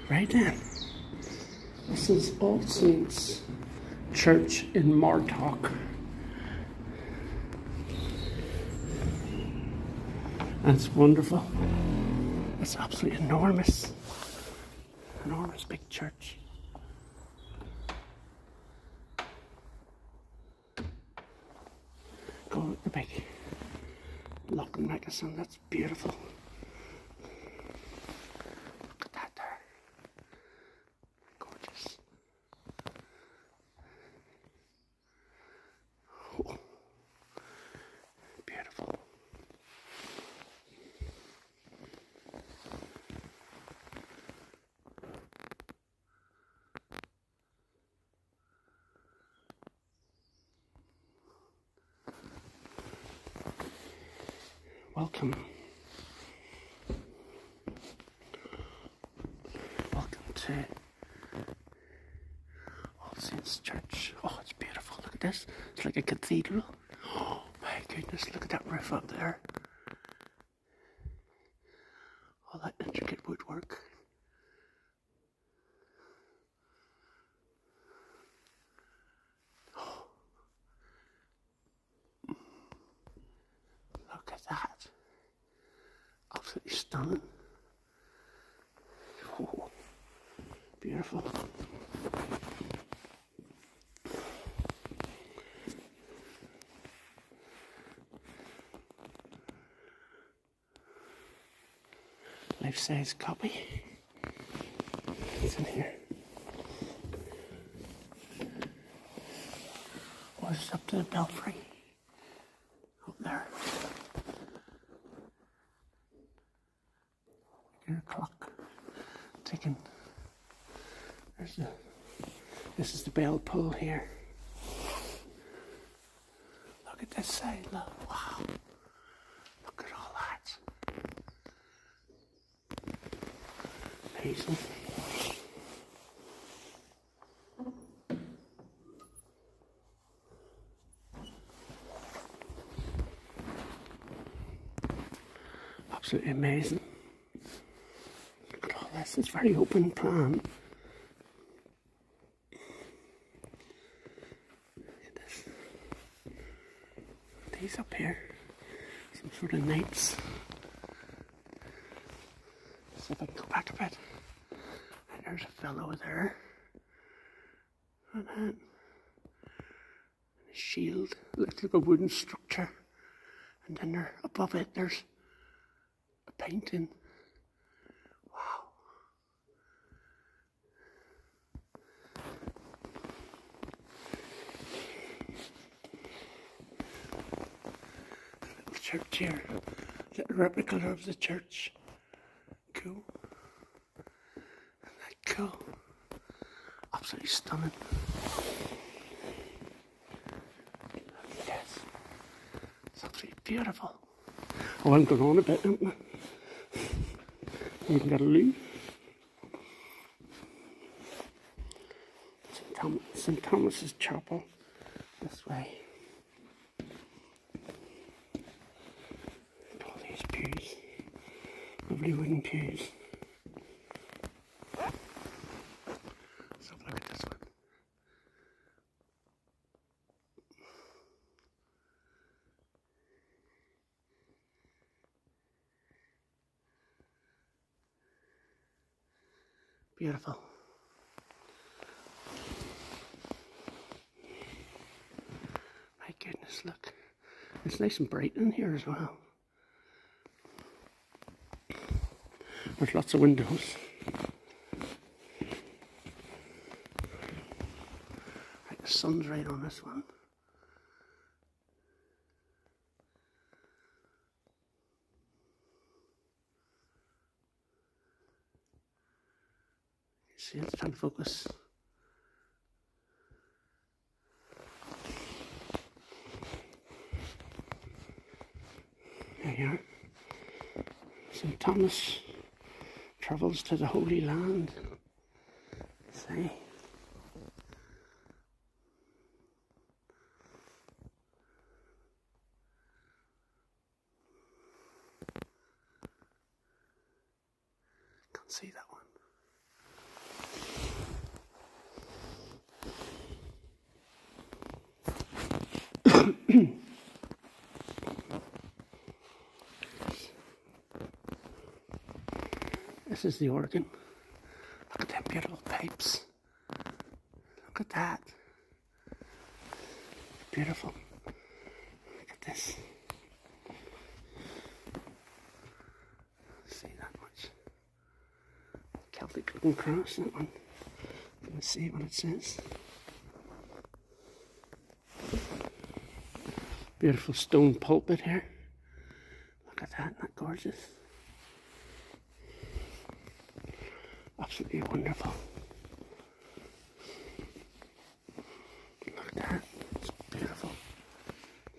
Right then. This is All Saints Church in Martock. That's wonderful. It's absolutely enormous. Enormous big church. Go with the big lock and mechanism. That's beautiful. Look at that there. Gorgeous. Oh, beautiful. Welcome. Welcome to All Saints Church. Oh, it's beautiful. Look at this. It's like a cathedral. Oh my goodness, look at that roof up there. All that intricate woodwork. Oh. Look at that. Absolutely stunning. Oh, beautiful. Life-size copy. It's in here. Oh, it's up to the belfry. Up there. Your clock ticking. This is the bell pull here. Look at this side, look. Wow. Look at all that. Amazing. Absolutely amazing. Look at all this. It's very open plan. These up here, some sort of knights. See if I can go back a bit. And there's a fellow there. And then a shield, looks like a wooden structure. And then there, above it, there's a painting. Wow. Church here, little replica of the church. Cool. Isn't that cool? Absolutely stunning. Yes. It's absolutely beautiful. Oh, I'm going on a bit, haven't I? You even got a loo. St. Thomas's Chapel. This way. Pews. Lovely wooden pews. Let's have a look at this one. Beautiful. My goodness, look. It's nice and bright in here as well. There's lots of windows. Right, the sun's right on this one. You see, it's trying to focus. There you are. St. Thomas travels to the Holy Land. See? Can't see that one. This is the organ. Look at them beautiful pipes. Look at that. Beautiful. Look at this. See that much? Celtic looking cross, that one. Let's see what it says. Beautiful stone pulpit here. Look at that, isn't that gorgeous? Absolutely wonderful. Look at that, it's beautiful.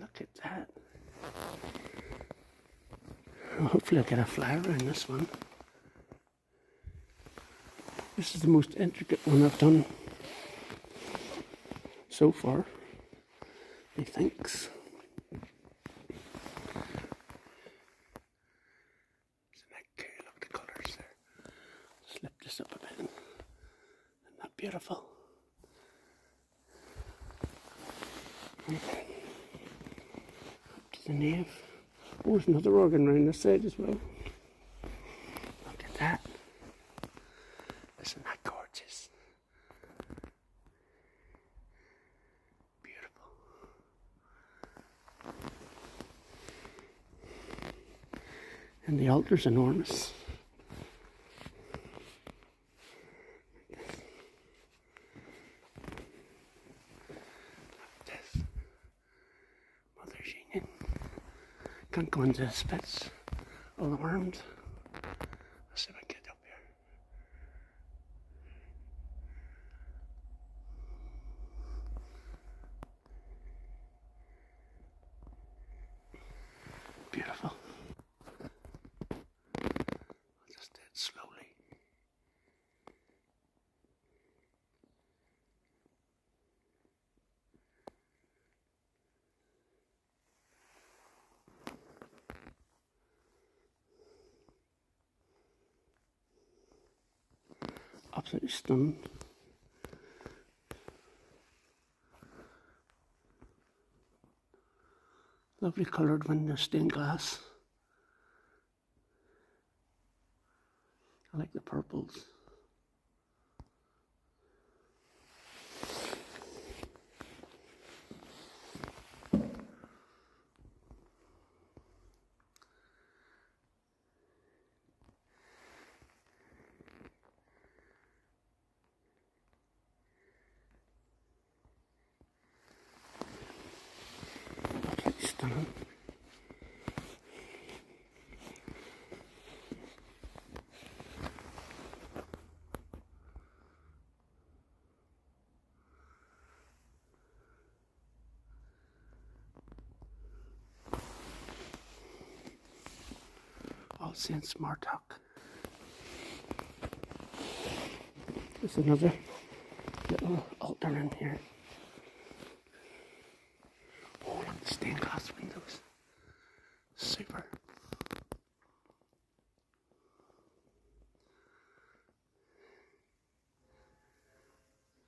Look at that. Hopefully I'll get a flower in this one. This is the most intricate one I've done so far, methinks. Isn't that cool? Look at the colours there. Slip this up a bit. Isn't that beautiful? Okay. Up to the nave. Oh, there's another organ round this side as well. Look at that. Isn't that gorgeous? Beautiful. And the altar's enormous. Can't go into the spits, alarmed. Let's see if I can get up here. Beautiful. I'll just do it slowly. Absolutely stunning. Lovely coloured window, stained glass. I like the purples. Stunning. All Saints Martock. There's another little altar in here. Oh, look at the stained glass windows. Super.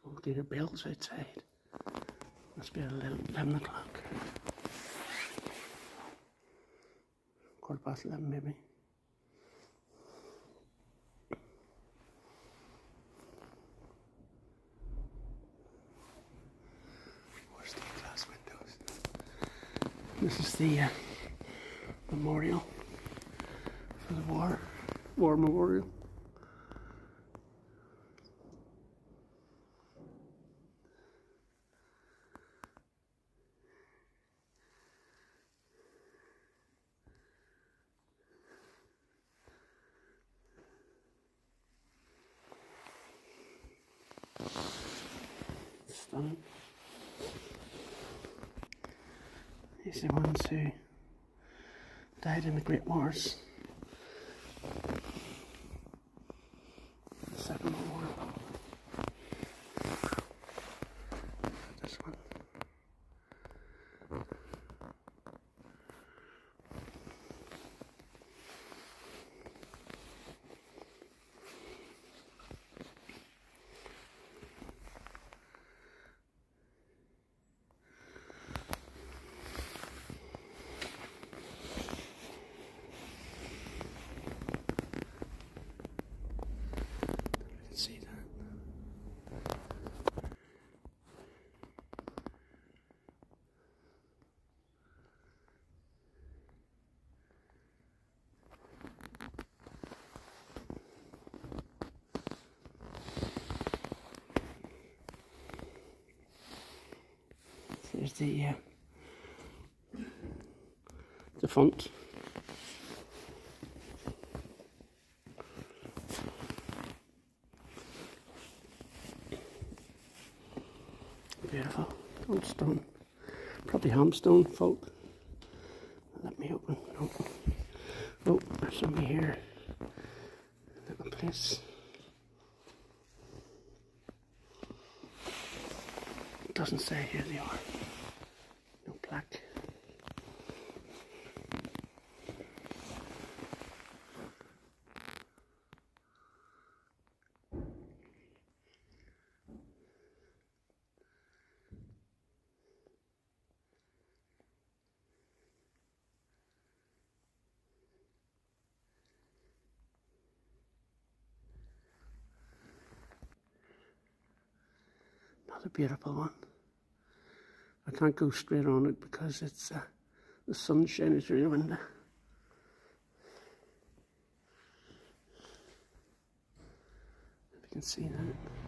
Oh, look at the bells outside. Must be at 11 o'clock. 11:15 maybe. More stained glass windows. This is the memorial for the war memorial. Stunning. These are the ones who died in the Great Wars. The Second World War. This one. See that? There's the font. Beautiful old stone, probably hamstone folk. Let me open. No. Oh, there's somebody here. Little place. It doesn't say who they are. No plaque. Another beautiful one. I can't go straight on it because it's the sun's shining through the window. If you can see that.